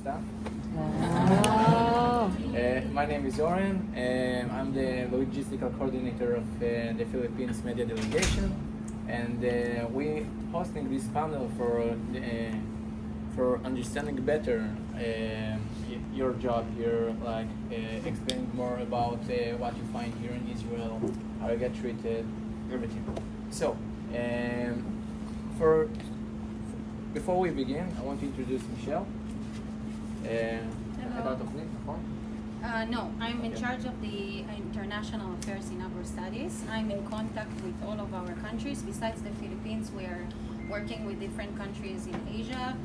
staff. Wow. My name is Oren, and I'm the logistical coordinator of the Philippines media delegation, and we hosting this panel for understanding better your job here, like explaining more about what you find here in Israel, how you get treated, everything. So, before we begin, I want to introduce Michelle. No, I'm in charge of the international affairs in Agrostudies. I'm in contact with all of our countries. Besides the Philippines, we are working with different countries in Asia,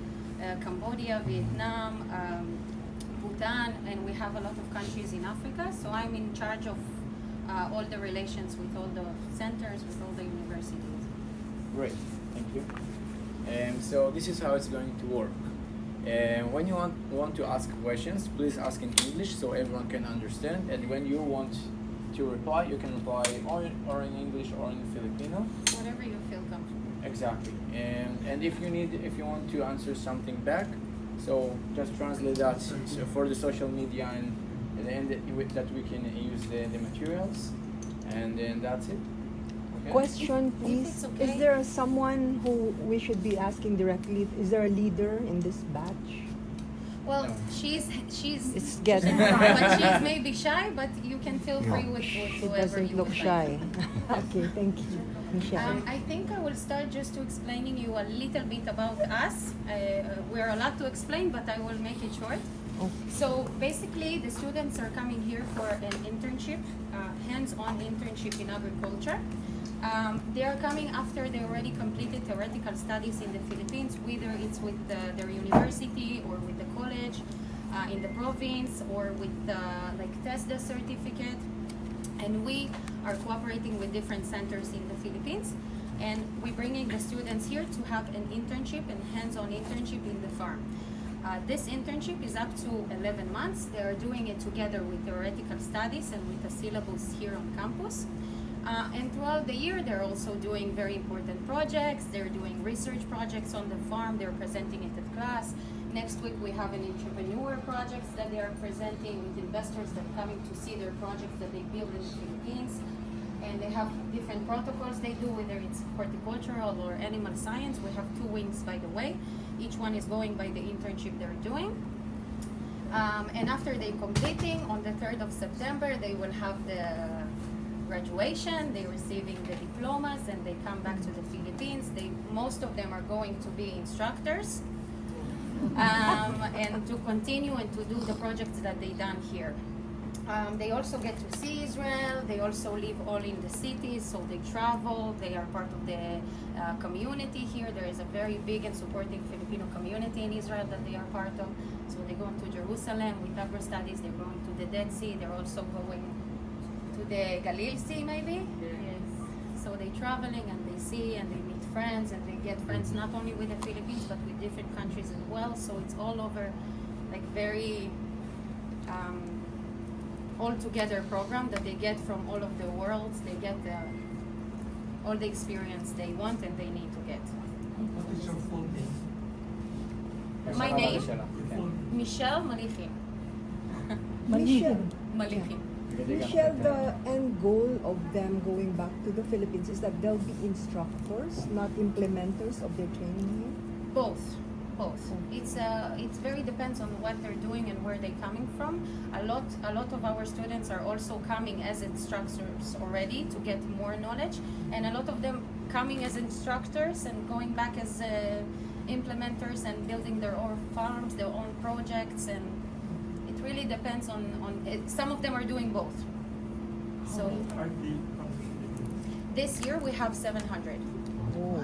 Cambodia, Vietnam, Bhutan, and we have a lot of countries in Africa. So I'm in charge of all the relations with all the centers, with all the universities. Great, thank you. So this is how it's going to work. When you want to ask questions, please ask in English so everyone can understand. And when you want to reply, you can reply or in English or in Filipino. Whatever you feel comfortable. Exactly. And if you want to answer something back, so just translate that for the social media and that we can use the materials, and then that's it. Okay. Question, please. It's okay. Is there someone who we should be asking directly? Is there a leader in this batch? Well, No. she's It's getting. but she's maybe shy, but you can feel free with She whoever doesn't you look would shy. Okay, thank you, Michelle. I think I will start just to explaining you a little bit about us. We're a lot to explain, but I will make it short. Okay. So basically, the students are coming here for an internship, hands-on internship in agriculture. They are coming after they already completed theoretical studies in the Philippines, whether it's with their university or with the college in the province or with like TESDA certificate. And we are cooperating with different centers in the Philippines, and we're bringing the students here to have an internship and hands-on internship in the farm. This internship is up to 11 months. They are doing it together with theoretical studies and with a syllabus here on campus. And throughout the year, they're also doing very important projects. They're doing research projects on the farm. They're presenting it at class. Next week, we have an entrepreneur projects that they are presenting with investors that are coming to see their projects that they build in the Philippines. And they have different protocols they do, whether it's horticultural or animal science. We have 2 wings, by the way. Each one is going by the internship they're doing. And after they're completing, on the 3rd of September, they will have the graduation. They're receiving the diplomas, and they come back to the Philippines. Most of them are going to be instructors, and to continue and to do the projects that they done here. They also get to see Israel. They also live all in the cities, so they travel. They are part of the community here. There is a very big and supporting Filipino community in Israel that they are part of. So they go to Jerusalem with Agrostudies. They're going to the Dead Sea. They're also going to the Galil Sea, maybe? Yes. So they're traveling and they see and they meet friends, and they get friends not only with the Philippines but with different countries as well. So it's all over, like very all-together program that they get from all of the worlds. They get all the experience they want and they need to get. What is your full name? My name? Okay. Michelle Malichim. Michelle, Malichim. Michelle, the end goal of them going back to the Philippines is that they'll be instructors, not implementers of their training here? Both. It's very depends on what they're doing and where they're coming from. A lot of our students are also coming as instructors already to get more knowledge, and a lot of them coming as instructors and going back as implementers and building their own farms, their own projects, and it really depends on it. Some of them are doing both. How So many are they from the Philippines? this year we have 700. Oh.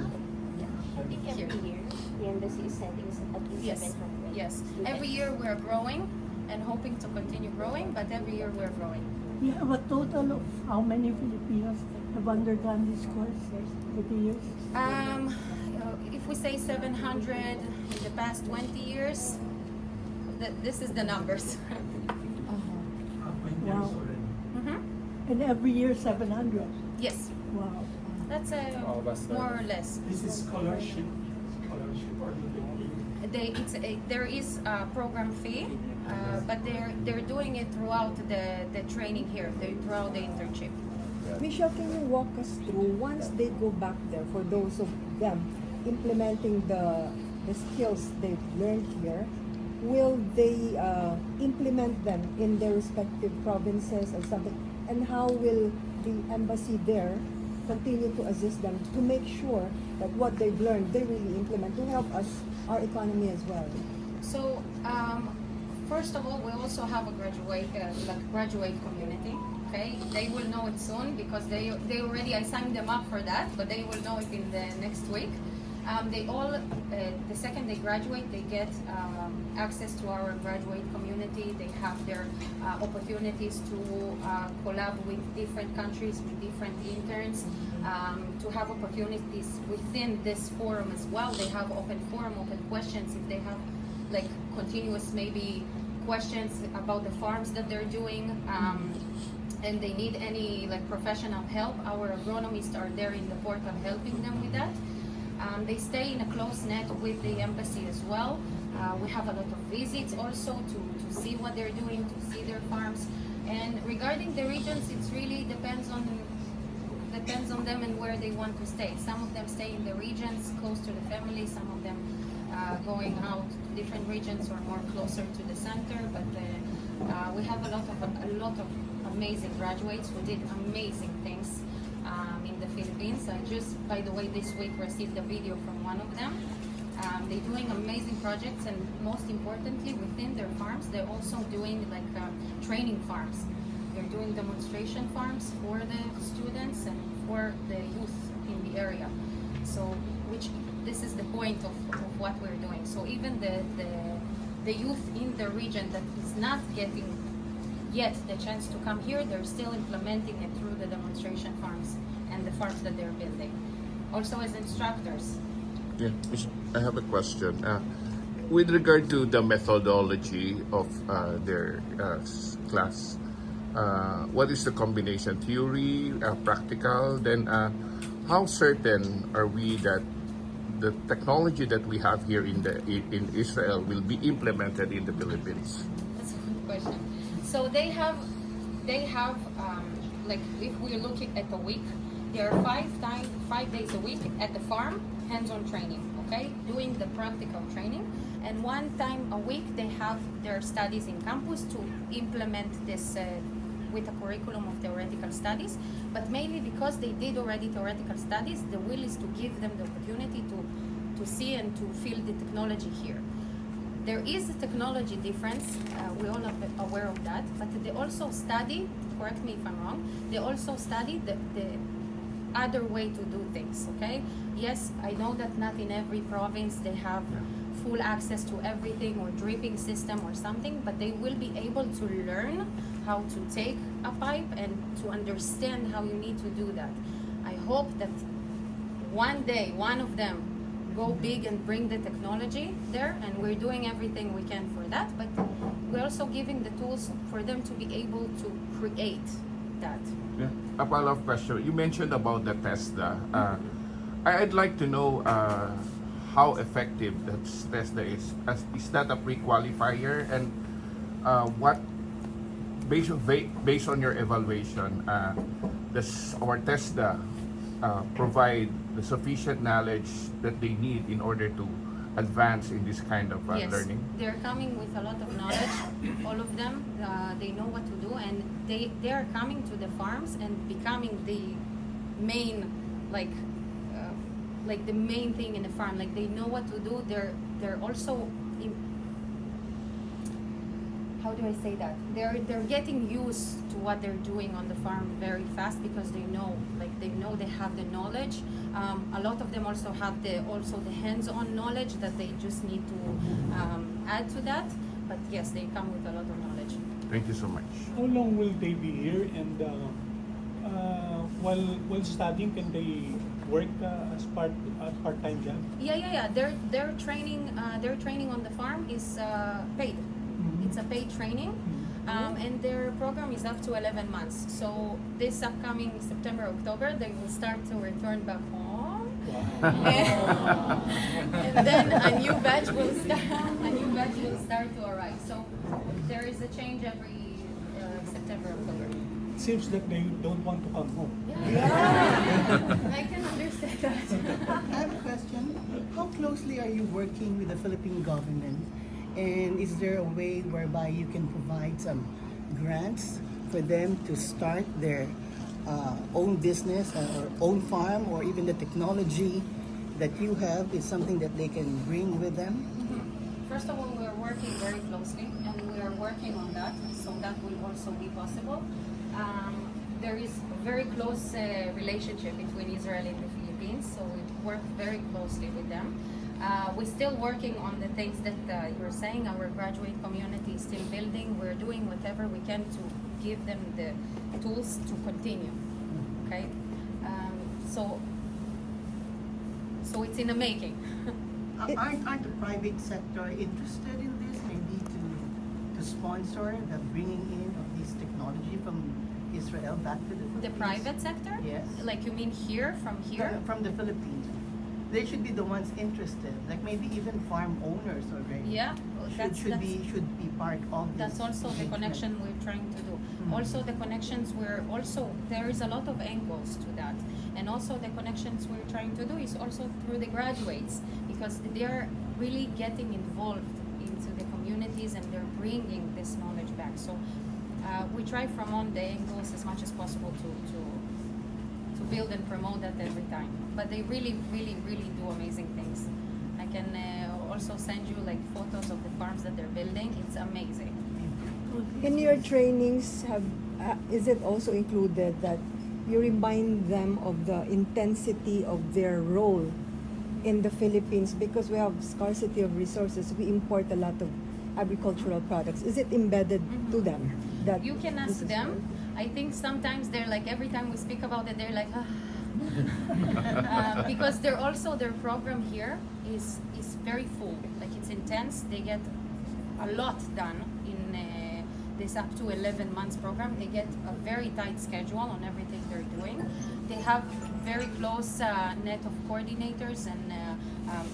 I think every year the embassy is sending at least Yes, 700 yes. students. Every year we're growing and hoping to continue growing, but every year we're growing. We have a total of how many Filipinos have undergone this course over the years? If we say 700 in the past 20 years, this is the numbers. Uh-huh. 20 years Wow. already. Mm-hmm. And every year 700. Yes, Wow. that's All of us more or less. This is scholarship or do they pay? there is a program fee, but they're doing it throughout the training here, throughout the internship. Michelle, can you walk us through, once they go back there, for those of them implementing the skills they've learned here, will they implement them in their respective provinces or something? And how will the embassy there continue to assist them to make sure that what they've learned they really implement to help us, our economy as well? So first of all, we also have a graduate community. Okay, they will know it soon because they already, I signed them up for that, but they will know it in the next week. They all, the second they graduate, they get access to our graduate community. They have their opportunities to collab with different countries, with different interns, to have opportunities within this forum as well. They have open forum, open questions. If they have like continuous maybe questions about the farms that they're doing, and they need any like professional help, our agronomists are there in the portal helping them with that. They stay in a close net with the embassy as well. We have a lot of visits also to see what they're doing, to see their farms. And regarding the regions, it really depends on them and where they want to stay. Some of them stay in the regions close to the family, some of them going out to different regions or more closer to the center. But we have a lot of amazing graduates who did amazing things in the Philippines. I just, by the way, this week received a video from one of them. They're doing amazing projects, and most importantly, within their farms, they're also doing like training farms. They're doing demonstration farms for the students and for the youth in the area. So, this is the point of what we're doing. So even the youth in the region that is not getting yet the chance to come here, they're still implementing it through the demonstration farms and the farms that they're building. Also as instructors. Yeah, I have a question. With regard to the methodology of their class, what is the combination? Theory, practical? Then how certain are we that the technology that we have here in Israel will be implemented in the Philippines? That's a good question. So they have like if we're looking at a week, there are 5 days a week at the farm, hands-on training, okay, doing the practical training, and 1 time a week they have their studies in campus to implement this with a curriculum of theoretical studies. But mainly because they did already theoretical studies, the will is to give them the opportunity to see and to feel the technology here. There is a technology difference, we all are aware of that, but they also study, correct me if I'm wrong, they also study the other way to do things, okay? Yes, I know that not in every province they have full access to everything or dripping system or something, but they will be able to learn how to take a pipe and to understand how you need to do that. I hope that one day one of them go big and bring the technology there, and we're doing everything we can for that, but we're also giving the tools for them to be able to create that. Yeah. A follow-up question. You mentioned about the TESDA. I'd like to know how effective that TESDA is. Is that a pre-qualifier? And what, based on your evaluation, does our TESDA provide the sufficient knowledge that they need in order to advance in this kind of Yes, learning? they're coming with a lot of knowledge, all of them. They know what to do, and they are coming to the farms and becoming the main, like the main thing in the farm. Like they know what to do. They're also how do I say that? They're getting used to what they're doing on the farm very fast because they know they have the knowledge. A lot of them also have the hands-on knowledge that they just need to add to that. But yes, they come with a lot of knowledge. Thank you so much. How long will they be here? And while studying, can they work as part-time job? Yeah. Their training on the farm is paid. It's a paid training, and their program is up to 11 months. So this upcoming September, October, they will start to return back home, And then a new batch will start. A new batch will start to arrive. So there is a change every September, October. It seems that they don't want to come home. Yeah. I can understand that. I have a question. How closely are you working with the Philippine government? And is there a way whereby you can provide some grants for them to start their own business or own farm, or even the technology that you have is something that they can bring with them? First of all, we're working very closely, and we are working on that, so that will also be possible. There is a very close relationship between Israel and the Philippines, so we work very closely with them. We're still working on the things that you were saying. Our graduate community is still building. We're doing whatever we can to give them the tools to continue. Okay, so it's in the making. Aren't the private sector interested in this, maybe to sponsor the bringing in of this technology from Israel back to the Philippines? The private sector? Yes. Like you mean here, from here? From the Philippines. They should be the ones interested, like maybe even farm owners already. Yeah, well, should be part of this. That's also the engagement. connection we're trying to do. Also the connections there is a lot of angles to that. And also the connections we're trying to do is also through the graduates, because they're really getting involved into the communities and they're bringing this knowledge back. So we try from all the angles as much as possible to build and promote that every time. But they really, really, really do amazing things. I can also send you like photos of the farms that they're building. It's amazing. In your trainings, is it also included that you remind them of the intensity of their role in the Philippines? Because we have scarcity of resources, we import a lot of agricultural products. Is it embedded to them? That You can this ask is them. I think sometimes they're like, every time we speak about it, they're like, because they're also, their program here is very full. Like it's intense. They get a lot done in this up to 11 months program. They get a very tight schedule on everything they're doing. They have very close net of coordinators and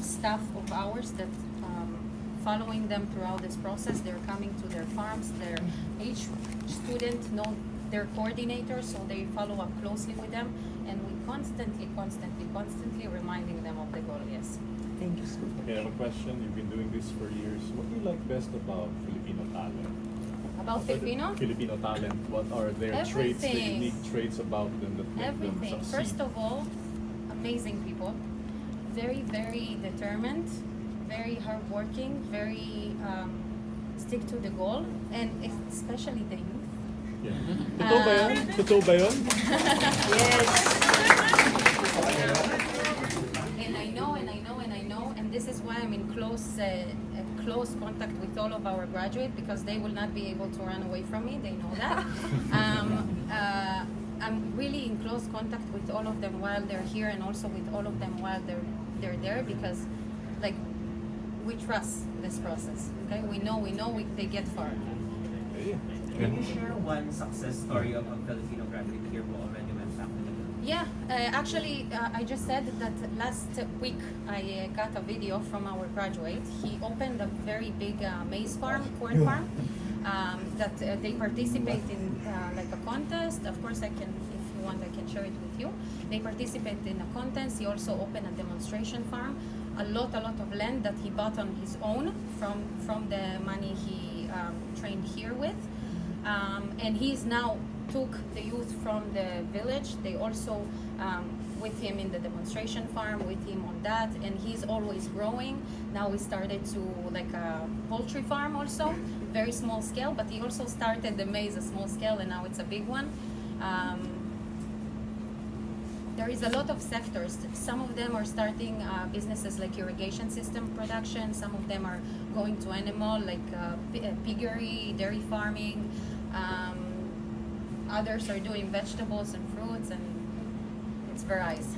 staff of ours that following them throughout this process. They're coming to their farms. Each student know their coordinators, so they follow up closely with them, and we constantly reminding them of the goal. Yes. Thank you so much. Okay, I have a question. You've been doing this for years. What do you like best about Filipino talent? About Filipino? Filipino talent. What are their traits, the Everything. unique traits about them that make them Everything. succeed? First of all, amazing people. Very, very determined. Very hardworking. Very stick to the goal, and especially the youth. Yeah. Totoo ba yun? Totoo ba yun? Yes. And I know, and this is why I'm in close contact with all of our graduates, because they will not be able to run away from me. They know that. I'm really in close contact with all of them while they're here, and also with all of them while they're there, because like we trust this process. Okay, we know they get far. Can you share one success story of a Filipino graduate here who already went back to the Philippines? Yeah, actually, I just said that last week I got a video from our graduate. He opened a very big maize farm, corn farm, that they participate in like a contest. Of course, if you want, I can share it with you. They participate in a contest. He also opened a demonstration farm. A lot of land that he bought on his own from the money he trained here with. And he's now took the youth from the village. They also with him in the demonstration farm, with him on that, and he's always growing. Now we started to like a poultry farm also, very small scale, but he also started the maize a small scale, and now it's a big one. There is a lot of sectors. Some of them are starting businesses like irrigation system production. Some of them are going to animal, like piggery, dairy farming. Others are doing vegetables and fruits, and it's varies.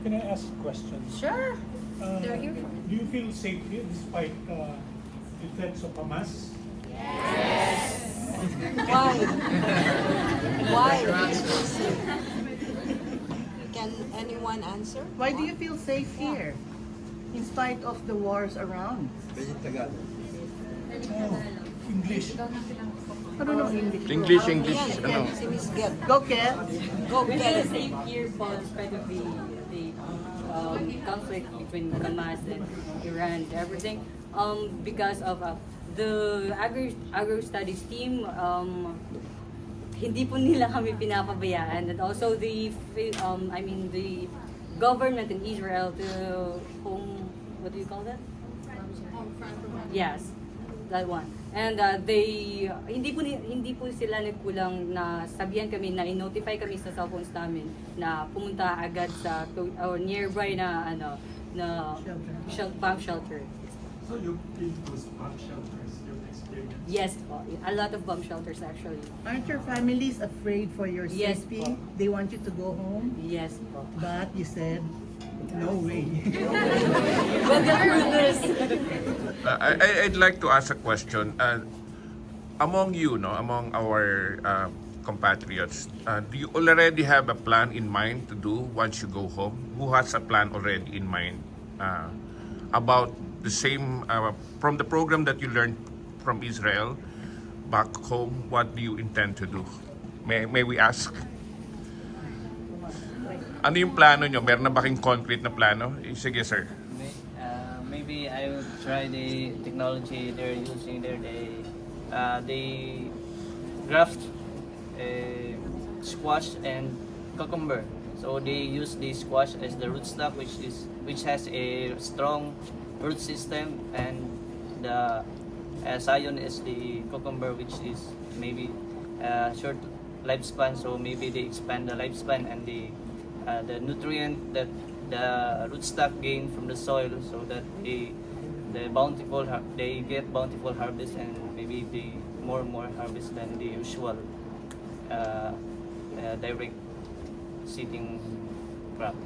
Can I ask questions? Sure, they're here for it. Do you feel safe here despite the threats of Hamas? Why? Why? Can anyone answer? Why do you feel safe here, in spite of the wars around? English. I don't know English. English, Yan, ano? si Miss Get. Go, Ket. Go, We get feel it. safe here po in spite of the conflict between Hamas and Iran and everything. Because of the Agrostudies team, hindi po nila kami pinapabayaan, and also the government in Israel to what do you call that? Yes, that one. And they hindi po sila nagkulang na sabihan kami na i-notify kami sa cellphones namin na pumunta agad sa or nearby na bomb shelter. So you've been to bomb shelters, you've experienced? Yes po, a lot of bomb shelters actually. Aren't your families afraid for your Yes, safety? po. They want you to go home, Yes po. but you said, no way. We'll get through this. I'd like to ask a question. Among you, among our compatriots, do you already have a plan in mind to do once you go home? Who has a plan already in mind about the same, from the program that you learned from Israel back home, what do you intend to do? May we ask? Ano yung plano nyo? Meron na ba kayong concrete na plano? Sige, sir. Maybe I will try the technology they're using there. They graft squash and cucumber. So they use the squash as the rootstock, which has a strong root system, and the scion is the cucumber, which is maybe short lifespan. So maybe they expand the lifespan and the nutrient that the rootstock gain from the soil, so that they get bountiful harvest, and maybe the more harvest than the usual direct seeding crop.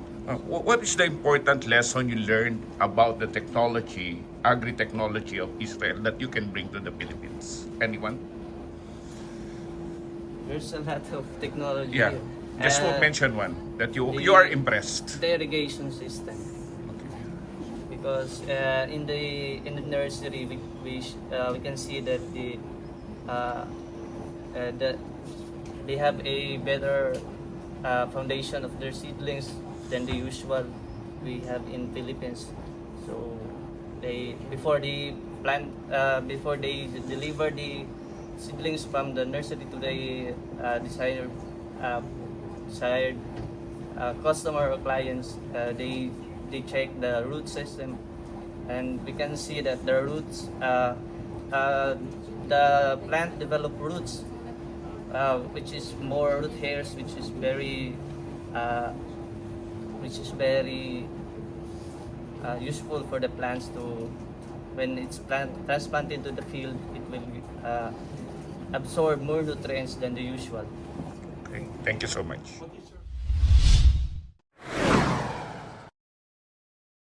What is the important lesson you learned about the technology, agri-technology of Israel that you can bring to the Philippines? Anyone? There's a lot of technology. Yeah. here. Just mention one that you are impressed. The irrigation system. Because in the nursery we can see that they have a better foundation of their seedlings than the usual we have in Philippines. So before they deliver the seedlings from the nursery to the desired customer or clients, they check the root system, and we can see that the roots, the plant develop roots, which is more root hairs, which is very useful for the plants to, when it's transplanted to the field, it will absorb more nutrients than the usual. Okay. Thank you so much. What is